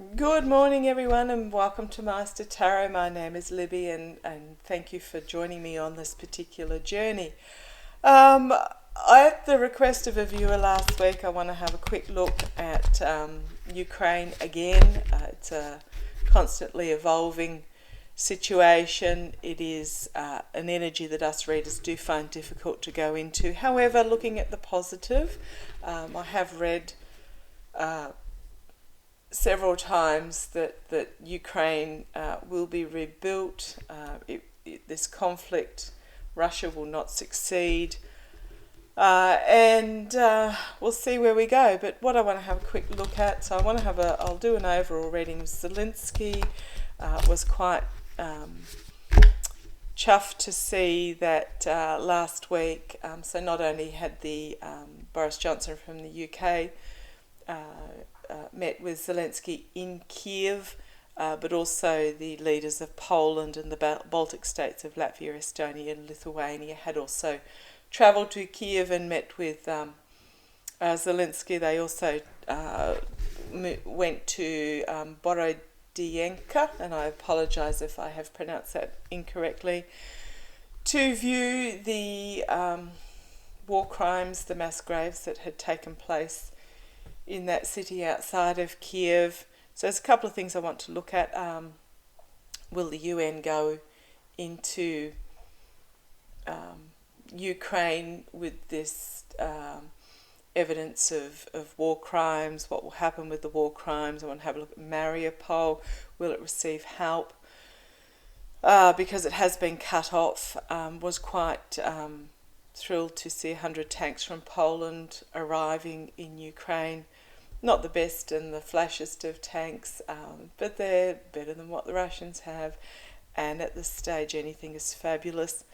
Good morning, everyone, and welcome to Master Tarot. My name is Libby, and thank you for joining me on this particular journey. At the request of a viewer last week, I want to have a quick look at Ukraine again. It's a constantly evolving situation. It is an energy that us readers do find difficult to go into. However, looking at the positive, I have read several times that Ukraine will be rebuilt. This conflict, Russia will not succeed, and we'll see where we go. But what I want to have a quick look at, so I'll do an overall reading of Zelenskyy. Was quite chuffed to see that last week. So not only had the Boris Johnson from the UK met with Zelenskyy in Kiev, but also the leaders of Poland and the Baltic states of Latvia, Estonia and Lithuania had also travelled to Kiev and met with Zelenskyy. They also went to Borodiyenka, and I apologise if I have pronounced that incorrectly, to view the war crimes, the mass graves that had taken place in that city outside of Kiev. So there's a couple of things I want to look at. Will the UN go into Ukraine with this evidence of war crimes? What will happen with the war crimes? I want to have a look at Mariupol. Will it receive help? Because it has been cut off. Was quite thrilled to see 100 tanks from Poland arriving in Ukraine. Not the best and the flashiest of tanks, but they're better than what the Russians have, and at this stage anything is fabulous.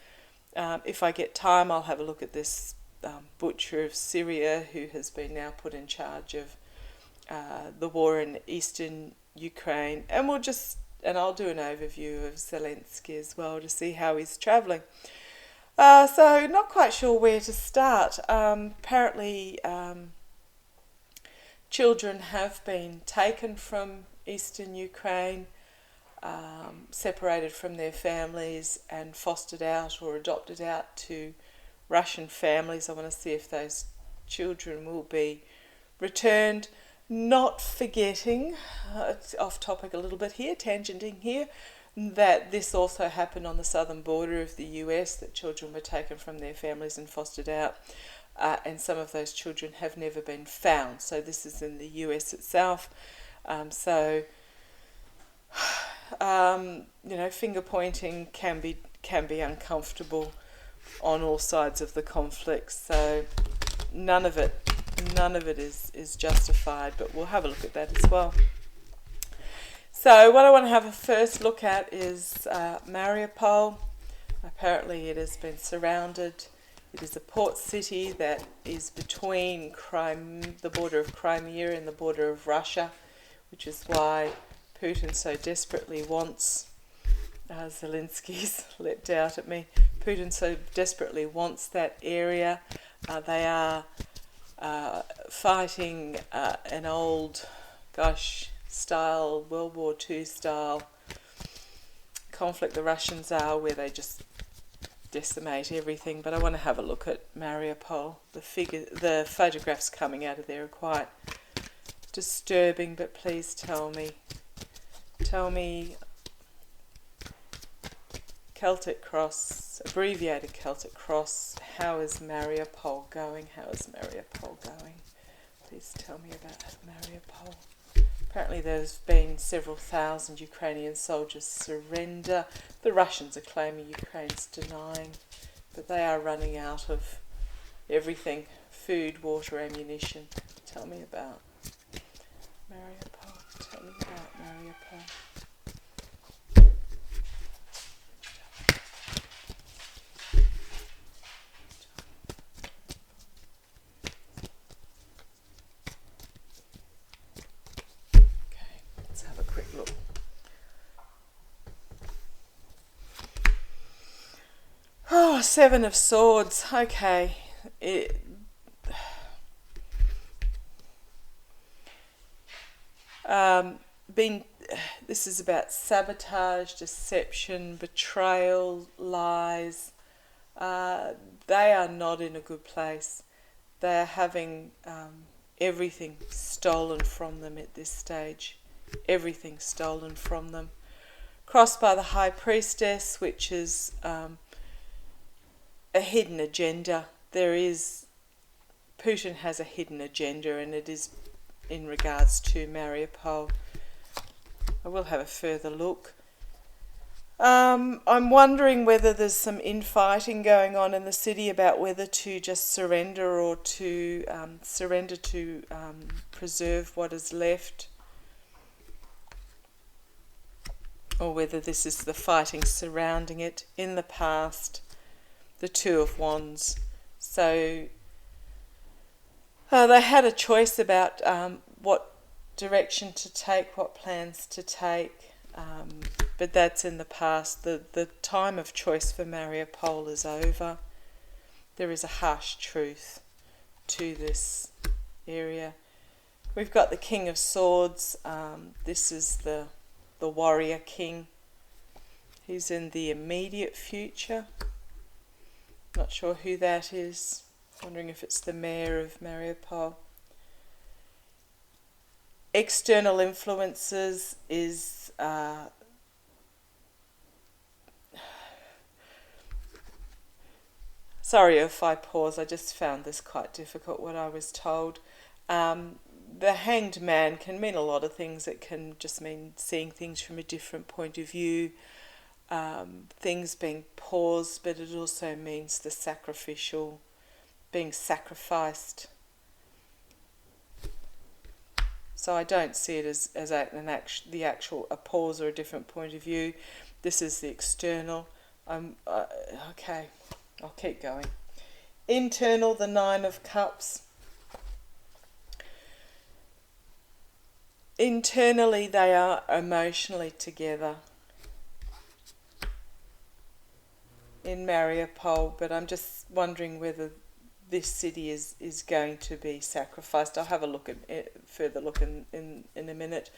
If I get time, I'll have a look at this butcher of Syria who has been now put in charge of the war in eastern Ukraine, and I'll do an overview of Zelenskyy as well to see how he's travelling. So not quite sure where to start. Apparently children have been taken from eastern Ukraine, separated from their families and fostered out or adopted out to Russian families. I want to see if those children will be returned. Not forgetting, it's off topic a little bit here, tangenting here, that this also happened on the southern border of the US, that children were taken from their families and fostered out, and some of those children have never been found. So this is in the US itself. Finger pointing can be uncomfortable on all sides of the conflict. So none of it is justified, but we'll have a look at that as well. So what I want to have a first look at is Mariupol. Apparently it has been surrounded. It is a port city that is between the border of Crimea and the border of Russia, which is why Putin so desperately wants, Zelensky's leapt out at me, Putin so desperately wants that area. They are fighting an old, style, World War II style conflict, the Russians are, where they just decimate everything. But I want to have a look at Mariupol. The photographs coming out of there are quite disturbing, but please tell me Celtic Cross, abbreviated Celtic Cross, how is Mariupol going? Please tell me about Mariupol. Apparently there's been several thousand Ukrainian soldiers surrender. The Russians are claiming Ukraine's denying, but they are running out of everything: food, water, ammunition. Tell me about Mariupol. Let's have a quick look. Oh, Seven of Swords. Okay. this is about sabotage, deception, betrayal, lies. They are not in a good place. They are having everything stolen from them at this stage. Everything stolen from them. Crossed by the High Priestess, which is a hidden agenda. Putin has a hidden agenda, and it is in regards to Mariupol. I will have a further look. I'm wondering whether there's some infighting going on in the city about whether to just surrender or to preserve what is left, or whether this is the fighting surrounding it. In the past, the Two of Wands. So they had a choice about what direction to take, what plans to take, but that's in the past. The time of choice for Mariupol is over. There is a harsh truth to this area. We've got the King of Swords. This is the warrior king. He's in the immediate future. Not sure who that is. Wondering if it's the mayor of Mariupol. External influences is sorry if I pause, I just found this quite difficult, what I was told. The Hanged Man can mean a lot of things. It can just mean seeing things from a different point of view, things being paused, but it also means the sacrificial, being sacrificed. So I don't see it as the actual a pause or a different point of view. This is the external. Okay, I'll keep going. Internal, the Nine of Cups. Internally, they are emotionally together in Mariupol, but I'm just wondering whether this city is going to be sacrificed. I'll have a look at further look in a minute.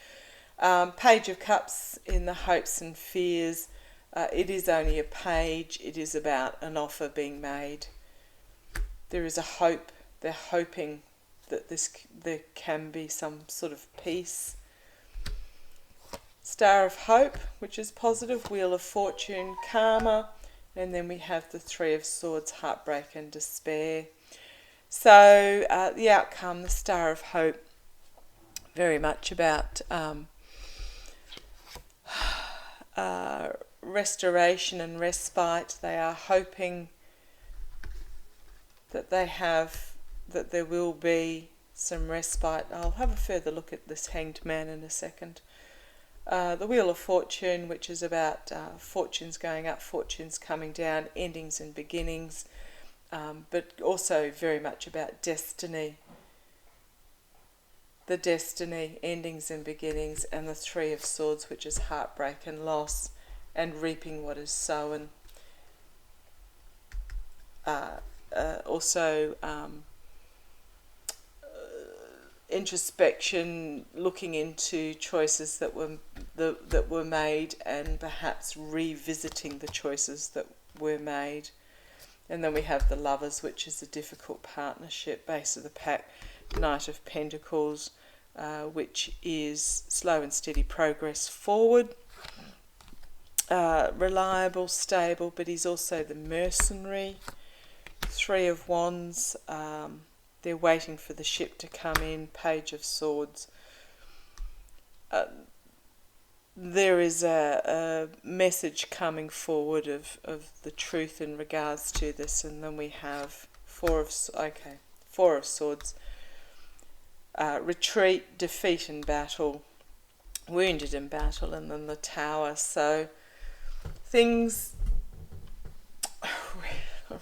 Page of Cups in the hopes and fears. It is only a page. It is about an offer being made. There is a hope. They're hoping that there can be some sort of peace. Star of Hope, which is positive. Wheel of Fortune, karma. And then we have the Three of Swords, heartbreak and despair. So the outcome, the Star of Hope, very much about restoration and respite. They are hoping that there will be some respite. I'll have a further look at this Hanged Man in a second. The Wheel of Fortune, which is about fortunes going up, fortunes coming down, endings and beginnings, but also very much about destiny. The destiny, endings and beginnings, and the Three of Swords, which is heartbreak and loss, and reaping what is sown. Also introspection, looking into choices that were made, and perhaps revisiting the choices that were made. And then we have the Lovers, which is a difficult partnership, base of the pack, Knight of Pentacles, which is slow and steady progress forward, reliable, stable, but he's also the mercenary. Three of Wands, they're waiting for the ship to come in. Page of Swords. There is a message coming forward of the truth in regards to this. And then we have Four of Swords. Retreat, defeat in battle, wounded in battle, and then the Tower. So things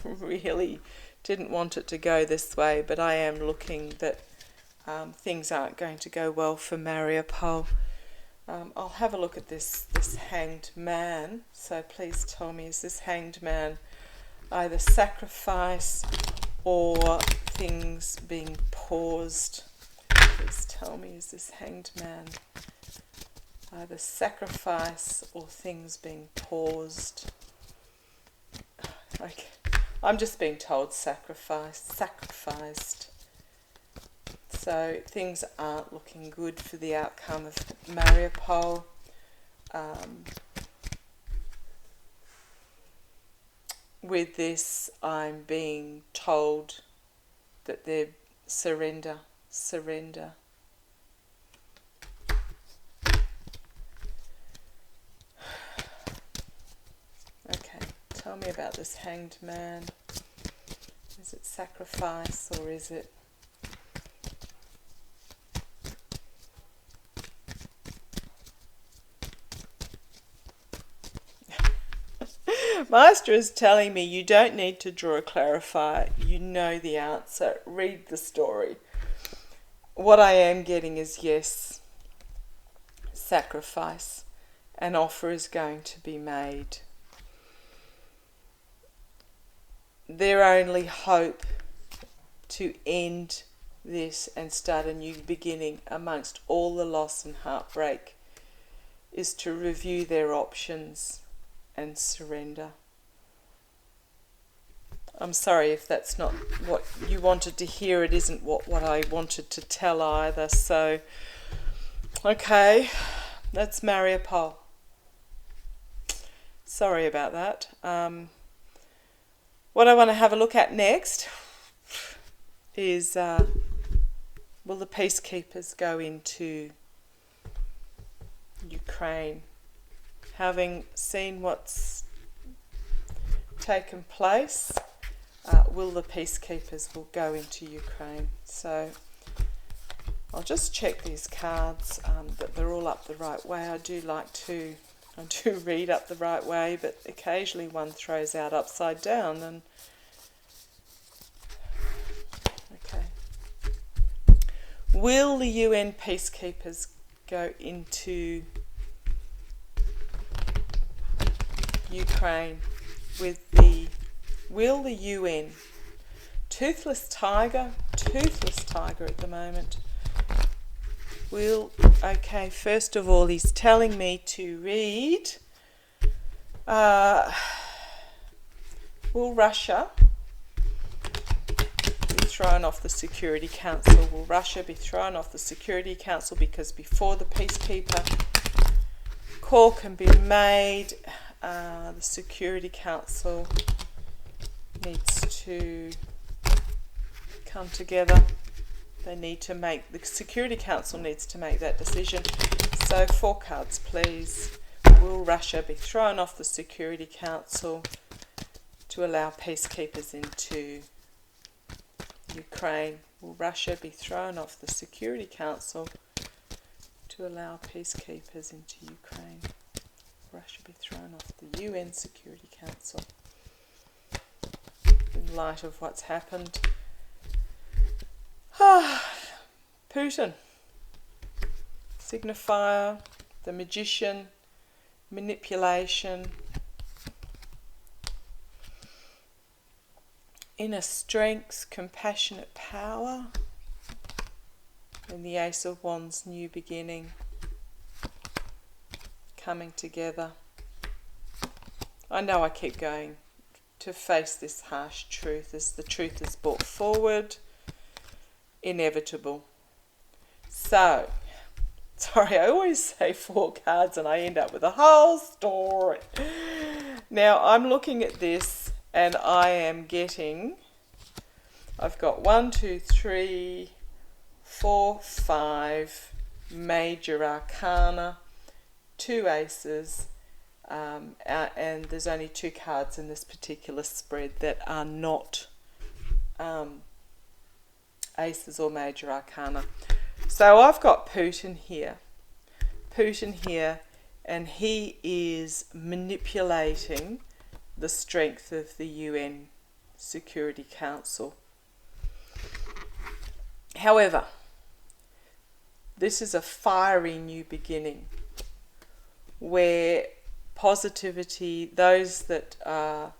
really didn't want it to go this way, but I am looking that things aren't going to go well for Mariupol. I'll have a look at this Hanged Man. So please tell me, is this Hanged Man either sacrifice or things being paused? Please tell me, is this Hanged Man either sacrifice or things being paused. Okay. I'm just being told sacrificed. So things aren't looking good for the outcome of Mariupol. With this, I'm being told that they're surrender. Okay, tell me about this hanged man. Is it sacrifice or is it... Master is telling me you don't need to draw a clarifier. You know the answer. Read the story. What I am getting is yes, sacrifice. An offer is going to be made. Their only hope to end this and start a new beginning amongst all the loss and heartbreak is to review their options and surrender. I'm sorry if that's not what you wanted to hear. It isn't what I wanted to tell either. So, okay, that's Mariupol. Sorry about that. What I want to have a look at next is will the peacekeepers go into Ukraine? Having seen what's taken place, will the peacekeepers will go into Ukraine? So I'll just check these cards that they're all up the right way. I do read up the right way, but occasionally one throws out upside down. And okay, will the UN peacekeepers go into Ukraine with will the UN, toothless tiger at the moment, okay, first of all, he's telling me to read, will Russia be thrown off the Security Council? Will Russia be thrown off the Security Council because before the peacekeeper call can be made, the Security Council needs to come together. The Security Council needs to make that decision. So 4 cards, please. Will Russia be thrown off the Security Council to allow peacekeepers into Ukraine? Will Russia be thrown off the Security Council to allow peacekeepers into Ukraine? Russia be thrown off the UN Security Council in light of what's happened. Putin, signifier, the magician, manipulation, inner strength, compassionate power, and the Ace of Wands, new beginning, coming together. I know I keep going to face this harsh truth as the truth is brought forward, inevitable. So, sorry, I always say 4 cards and I end up with a whole story. Now, I'm looking at this and I am getting, I've got 1, 2, 3, 4, 5 major arcana, 2 aces, and there's only 2 cards in this particular spread that are not aces or major arcana. So I've got Putin here, and he is manipulating the strength of the UN Security Council. However, this is a fiery new beginning where positivity, those that are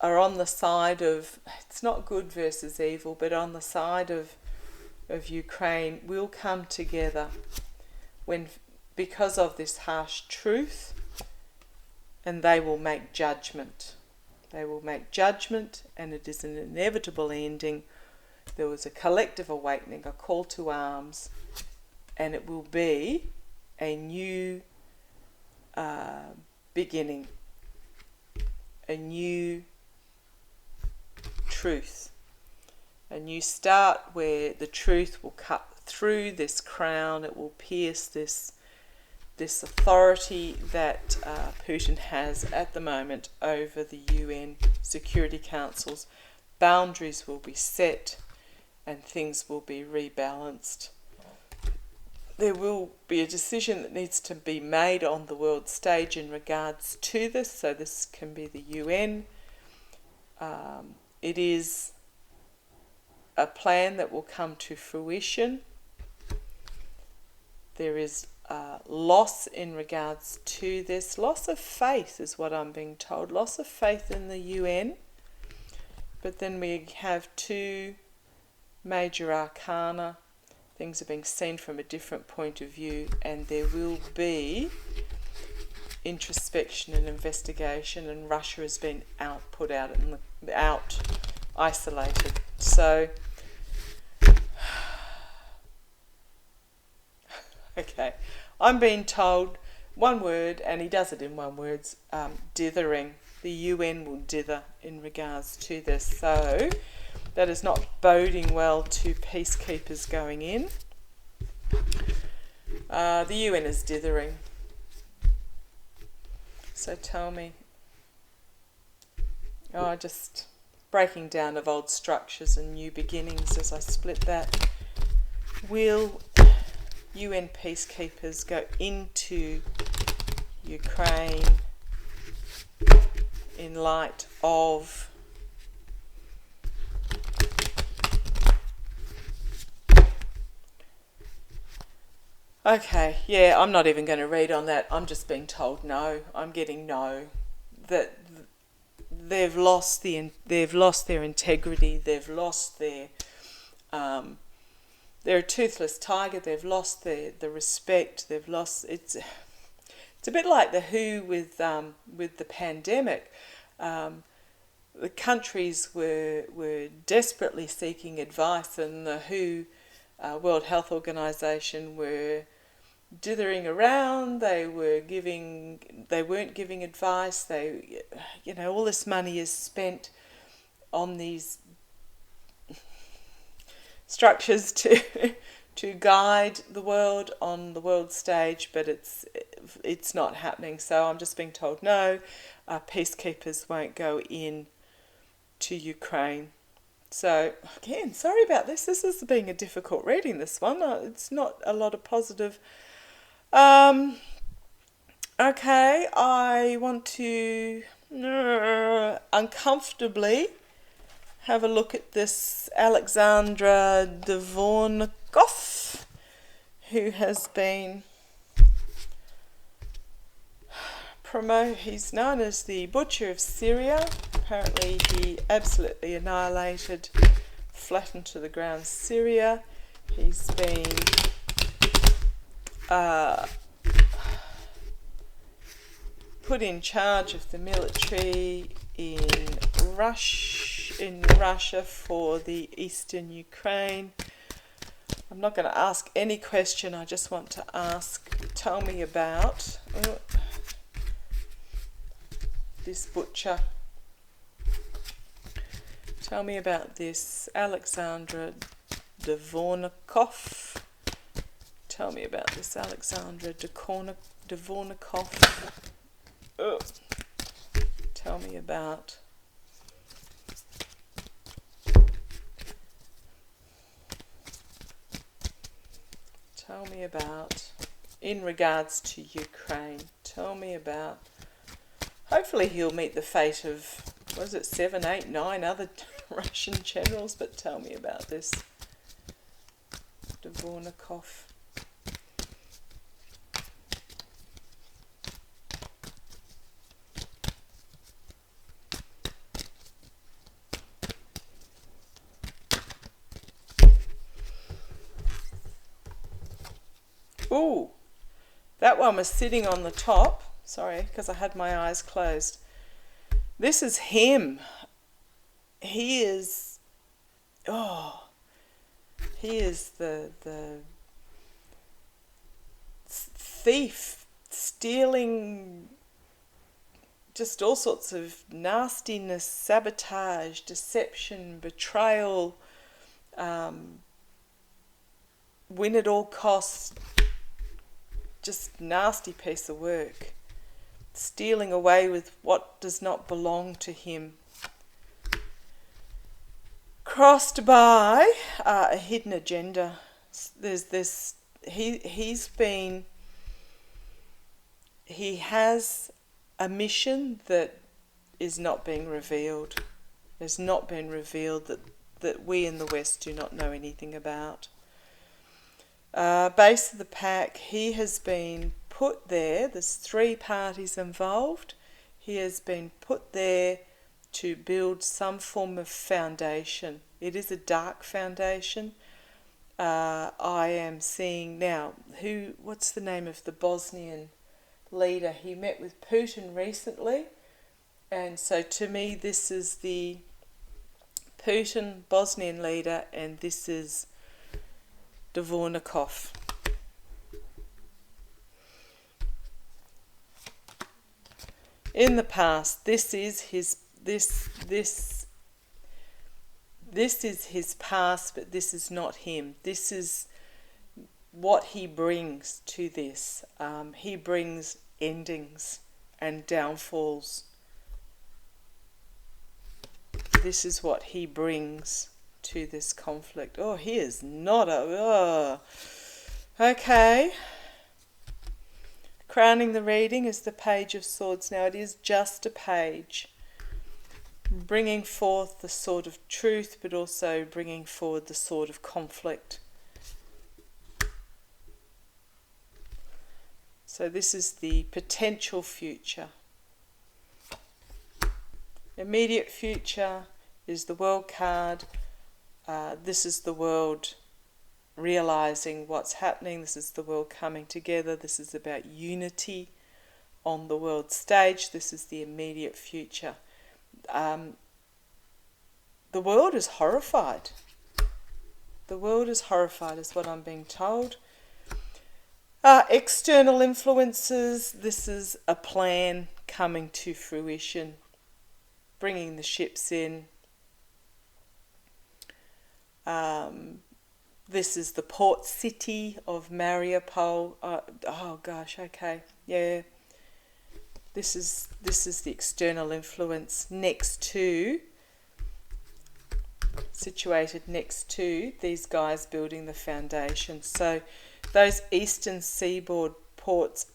on the side of, it's not good versus evil, but on the side of of Ukraine will come together because of this harsh truth, and they will make judgment. They will make judgment, and it is an inevitable ending. There was a collective awakening, a call to arms, and it will be a new beginning, a new truth, a new start where the truth will cut through this crown. It will pierce this authority that Putin has at the moment over the UN Security Council's. Boundaries will be set and things will be rebalanced. There will be a decision that needs to be made on the world stage in regards to this, so this can be the UN. It is a plan that will come to fruition. There is loss in regards to this. Loss of faith is what I'm being told. Loss of faith in the UN. But then we have two major arcana. Things are being seen from a different point of view, and there will be introspection and investigation, and Russia has been isolated. So, okay, I'm being told one word, and he does it in one word, dithering. The UN will dither in regards to this. So that is not boding well to peacekeepers going in. The UN is dithering. So tell me, just breaking down of old structures and new beginnings as I split that. Will UN peacekeepers go into Ukraine in light of I'm not even going to read on that. I'm just being told no. I'm getting no. That they've lost their integrity. They've lost their they're a toothless tiger. They've lost the respect. They've lost. It's a bit like the WHO with the pandemic. The countries were desperately seeking advice, and the WHO, World Health Organization, were dithering around. They weren't giving advice. All this money is spent on these structures to guide the world on the world stage, but it's not happening. So I'm just being told no, peacekeepers won't go in to Ukraine. So again, sorry about this. This is being a difficult reading, this one. It's not a lot of positive. Okay, I want to uncomfortably have a look at this Alexandra Dvornikov, who has been he's known as the Butcher of Syria. Apparently he absolutely annihilated, flattened to the ground Syria. He's been put in charge of the military in Russia for the eastern Ukraine. I'm not going to ask any question. I just want to tell me about this butcher. Tell me about this Alexandra Dvornikov. Tell me about this Alexandra Dvornikov. Tell me about in regards to Ukraine. Tell me about, hopefully he'll meet the fate of, 7, 8, 9 other Russian generals, but tell me about this Dvornikov. Ooh, that one was sitting on the top. Sorry, because I had my eyes closed. This is him. He is, he is the thief, stealing just all sorts of nastiness, sabotage, deception, betrayal, win at all costs, just nasty piece of work. Stealing away with what does not belong to him. Crossed by a hidden agenda. There's this. He has a mission that is not being revealed. Has not been revealed, that we in the West do not know anything about. Base of the pack, he has been put there. There's 3 parties involved. He has been put there to build some form of foundation. It is a dark foundation. I am seeing now, what's the name of the Bosnian leader? He met with Putin recently, and so to me this is the Putin Bosnian leader, and this is Dvornikov. In the past, this is his past, but this is not him. This is what he brings to this. He brings endings and downfalls. This is what he brings to this conflict. Oh, he is not okay. Crowning the reading is the Page of Swords. Now it is just a page, bringing forth the sword of truth, but also bringing forward the sword of conflict. So this is the potential future. Immediate future is the World card. This is the world realizing what's happening. This is the world coming together. This is about unity on the world stage. This is the immediate future. The world is horrified. The world is horrified is what I'm being told. External influences. This is a plan coming to fruition. Bringing the ships in. This is the port city of Mariupol. Oh gosh, okay, yeah. This is the external influence situated next to these guys building the foundation. So those eastern seaboard ports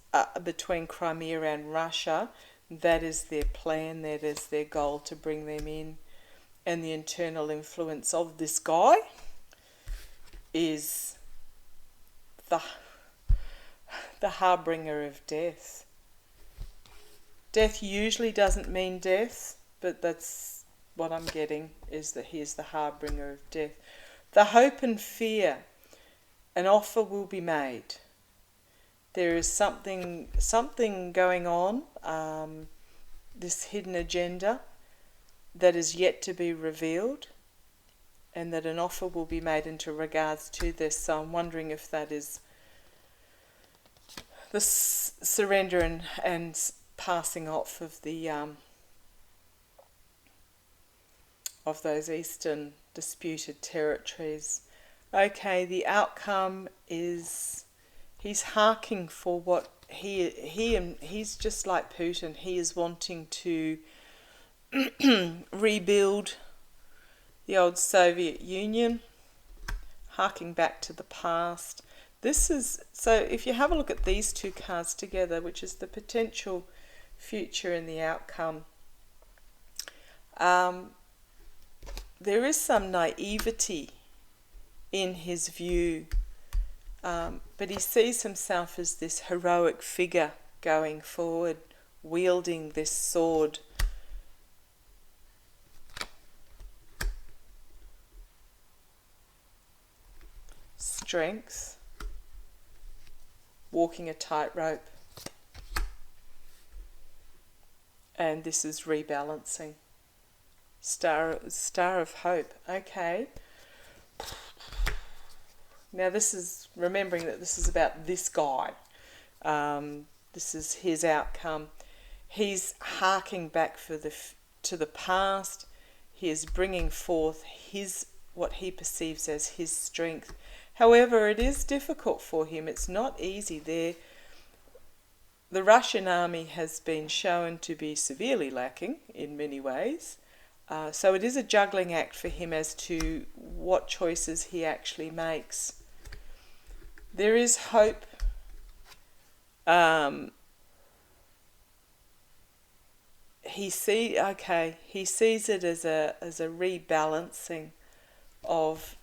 between Crimea and Russia, that is their plan, that is their goal, to bring them in. And the internal influence of this guy is the harbinger of death. Death usually doesn't mean death, but that's what I'm getting, is that he is the harbinger of death. The hope and fear, an offer will be made. There is something going on, this hidden agenda that is yet to be revealed, and that an offer will be made into regards to this. So I'm wondering if that is the surrender and passing off of the of those eastern disputed territories. Okay, the outcome is he's harking for what he's just like Putin. He is wanting to rebuild the old Soviet Union, harking back to the past. This is, so if you have a look at these 2 cards together, which is the potential future and the outcome, there is some naivety in his view, but he sees himself as this heroic figure going forward, wielding this sword. Strength. walking a tightrope. And this is rebalancing. Star of hope. Okay. Now this is remembering that this is about this guy. This is his outcome. He's harking back to the past. He is bringing forth what he perceives as his strength. However, it is difficult for him. It's not easy. The Russian army has been shown to be severely lacking in many ways. So it is a juggling act for him as to what choices he actually makes. There is hope. He sees it as a rebalancing of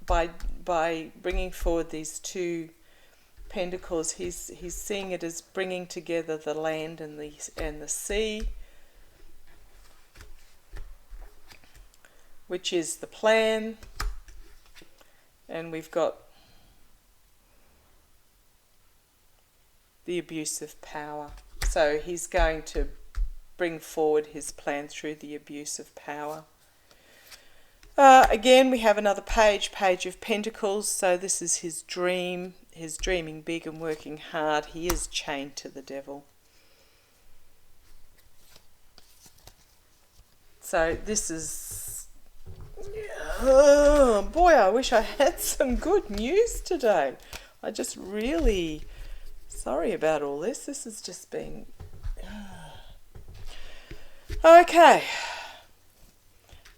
by bringing forward these two pentacles. He's seeing it as bringing together the land and the sea, which is the plan. And we've got the abuse of power. So he's going to bring forward his plan through the abuse of power. Again, we have another Page of Pentacles. So this is his dream, his dreaming big and working hard. He is chained to the devil. So this is... Oh boy, I wish I had some good news today. I just really... Sorry about all this. This has just been... Okay.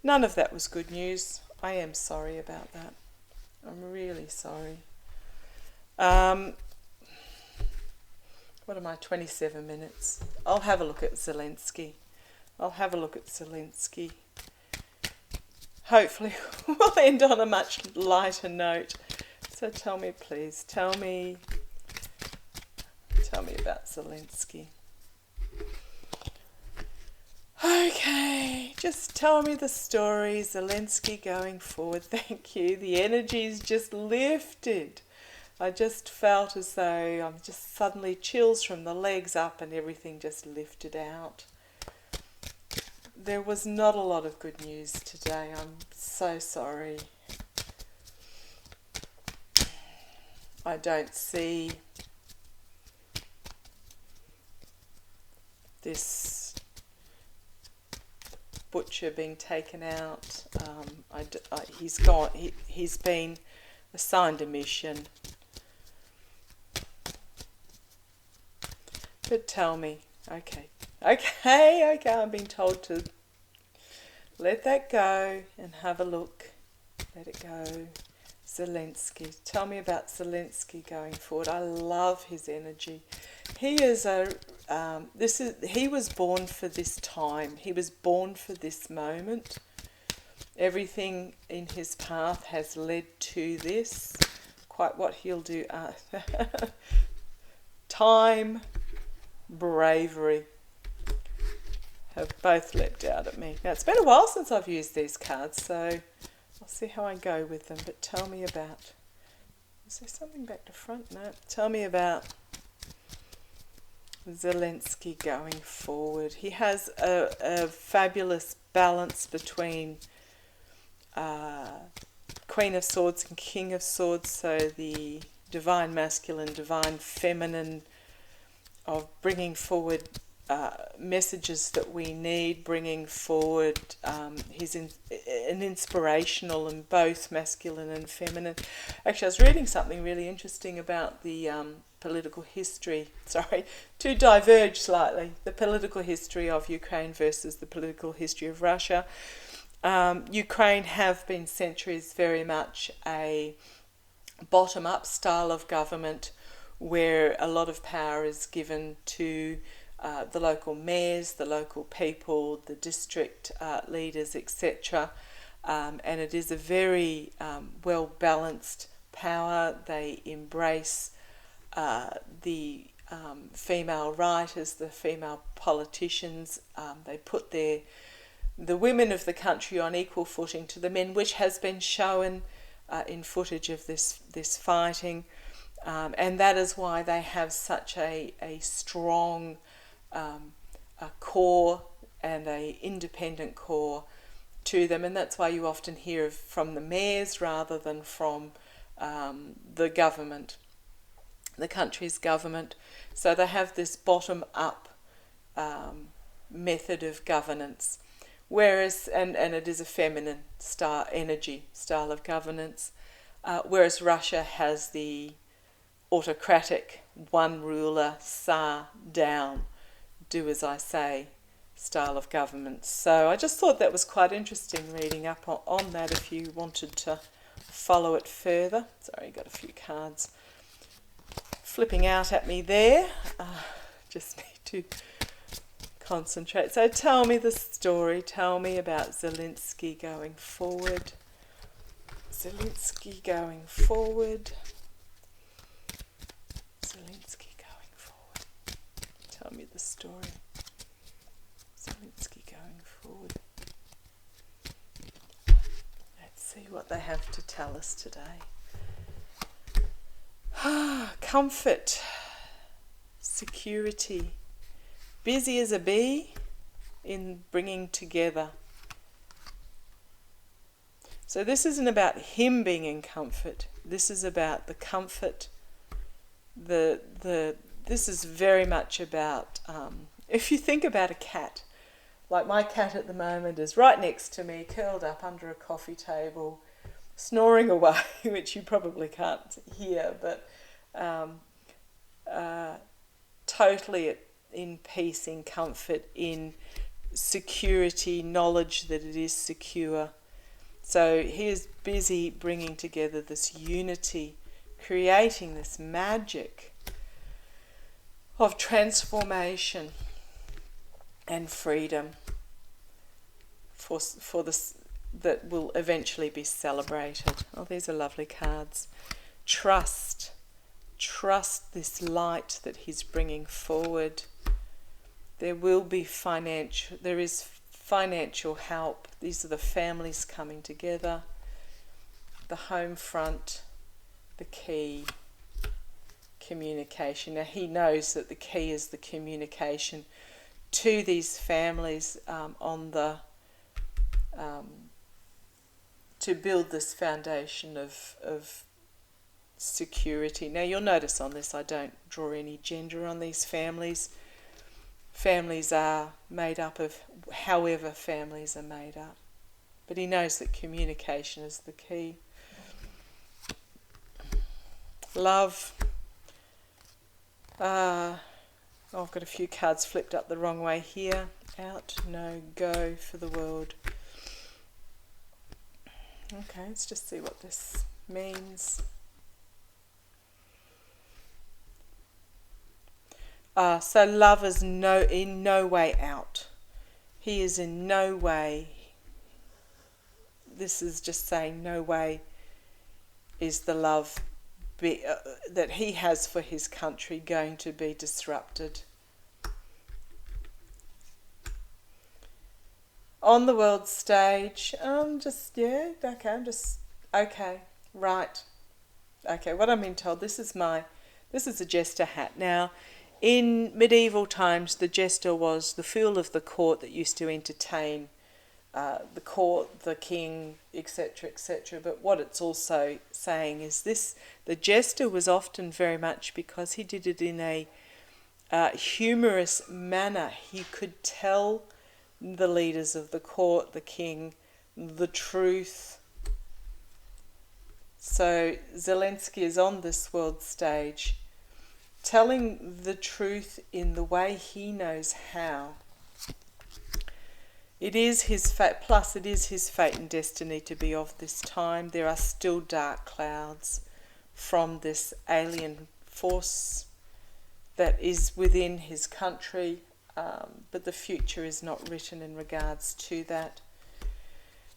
None of that was good news. I am sorry about that. I'm really sorry. What am I? 27 minutes. I'll have a look at Zelenskyy. Hopefully we'll end on a much lighter note. So tell me, please. Tell me about Zelenskyy. Okay, just tell me the story. Zelenskyy going forward. Thank you. The energy's just lifted. I just felt as though I'm just suddenly chills from the legs up and everything just lifted out. There was not a lot of good news today. I'm so sorry. I don't see this butcher being taken out. He's gone. He's been assigned a mission. But tell me, okay, I'm being told to let that go and have a look. Let it go. Zelenskyy. Tell me about Zelenskyy going forward. I love his energy. He is he was born for this time. He was born for this moment. Everything in his path has led to this. Quite what he'll do. Time, bravery have both leapt out at me. Now, it's been a while since I've used these cards, so I'll see how I go with them. But tell me about... Is there something back to front? No. Tell me about Zelenskyy going forward. He has a fabulous balance between Queen of Swords and King of Swords, so the divine masculine, divine feminine, of bringing forward messages that we need, bringing forward an inspirational and both masculine and feminine. Actually, I was reading something really interesting about the political history, to diverge slightly, the political history of Ukraine versus the political history of Russia. Ukraine have been centuries very much a bottom-up style of government where a lot of power is given to the local mayors, the local people, the district leaders, etc. And it is a very well-balanced power. They embrace the female writers, the female politicians. They put the women of the country on equal footing to the men, which has been shown in footage of this fighting. And that is why they have such a strong a core and a independent core to them, and that's why you often hear from the mayors rather than from the government, the country's government. So they have this bottom-up method of governance, whereas and it is a feminine style of governance, whereas Russia has the autocratic one ruler, Tsar down, do as I say style of government. So I just thought that was quite interesting reading up on that if you wanted to follow it further. Sorry, got a few cards flipping out at me there. Just need to concentrate. So tell me the story. Tell me about Zelenskyy going forward. Zelenskyy going forward. Zelenskyy going forward. Tell me the story. Zelenskyy going forward. Let's see what they have to tell us today. Comfort, security, busy as a bee in bringing together. So this isn't about him being in comfort. This is about the comfort. This is very much about, if you think about a cat, like my cat at the moment is right next to me, curled up under a coffee table, snoring away, which you probably can't hear, but totally in peace, in comfort, in security, knowledge that it is secure. So he is busy bringing together this unity, creating this magic of transformation and freedom for this that will eventually be celebrated. Oh, these are lovely cards. Trust this light that he's bringing forward. There is financial help. These are the families coming together. The home front, the key, communication. Now he knows that the key is the communication to these families to build this foundation of security. Now you'll notice on this I don't draw any gender on these families. Families are made up of however families are made up. But he knows that communication is the key. Love. I've got a few cards flipped up the wrong way here. Out, no, go for the world. Okay, let's just see what this means. So love is in no way out. He is in no way. This is just saying no way is the love that he has for his country going to be disrupted. On the world stage, right. Okay, what I'm being told, this is a jester hat. Now, in medieval times, the jester was the fool of the court that used to entertain the court, the king, etc., etc. But what it's also saying is this: the jester was often very much, because he did it in a humorous manner, he could tell the leaders of the court, the king, the truth. So Zelenskyy is on this world stage, telling the truth in the way he knows how. It is his fate, plus it is his fate and destiny to be of this time. There are still dark clouds from this alien force that is within his country, but the future is not written in regards to that.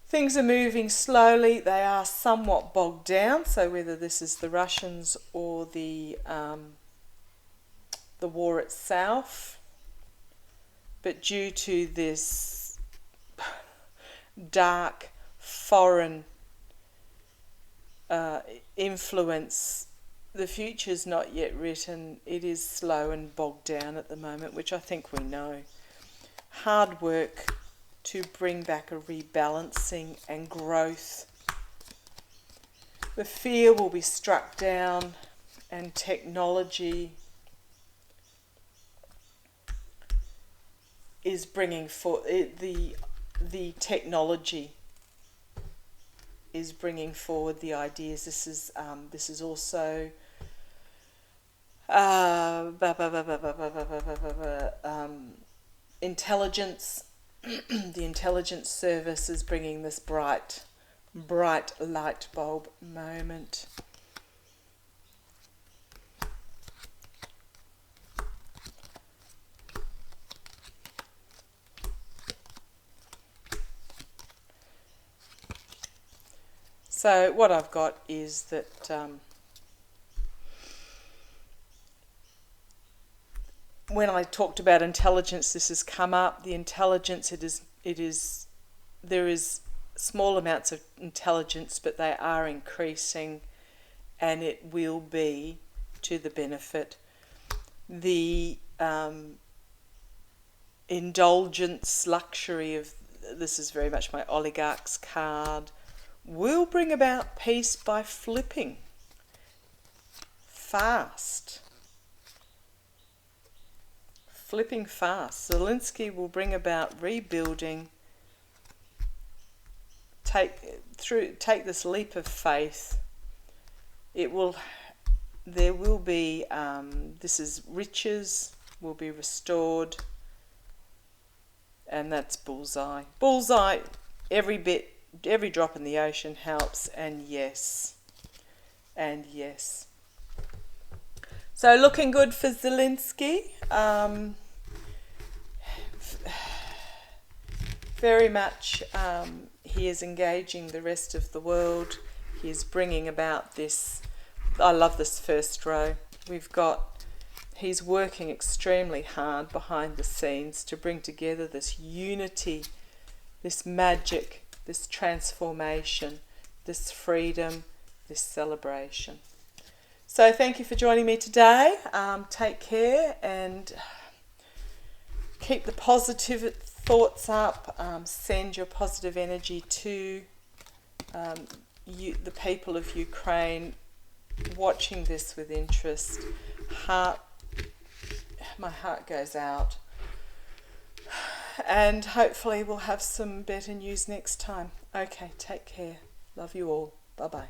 Things are moving slowly. They are somewhat bogged down, so whether this is the Russians or the war itself, but due to this dark foreign influence the future's not yet written. It is slow and bogged down at the moment, which I think we know. Hard work to bring back a rebalancing and growth. The fear will be struck down, and technology is bringing forth the technology is bringing forward the ideas. This is also intelligence. The intelligence service is bringing this bright light bulb moment. So what I've got is that when I talked about intelligence, this has come up. The intelligence, there is small amounts of intelligence, but they are increasing, and it will be to the benefit. The indulgence, luxury of, this is very much my oligarch's card, will bring about peace by flipping fast. Flipping fast. Zelenskyy will bring about rebuilding. Take this leap of faith. There will be, riches will be restored, and that's bullseye. Bullseye, every drop in the ocean helps, and yes. So looking good for Zelenskyy. Very much he is engaging the rest of the world. He is bringing about this. I love this first row. He's working extremely hard behind the scenes to bring together this unity, this magic, this transformation, this freedom, this celebration. So thank you for joining me today. Take care and keep the positive thoughts up. Send your positive energy to the people of Ukraine, watching this with interest. My heart goes out. And hopefully we'll have some better news next time. Okay, take care. Love you all. Bye-bye.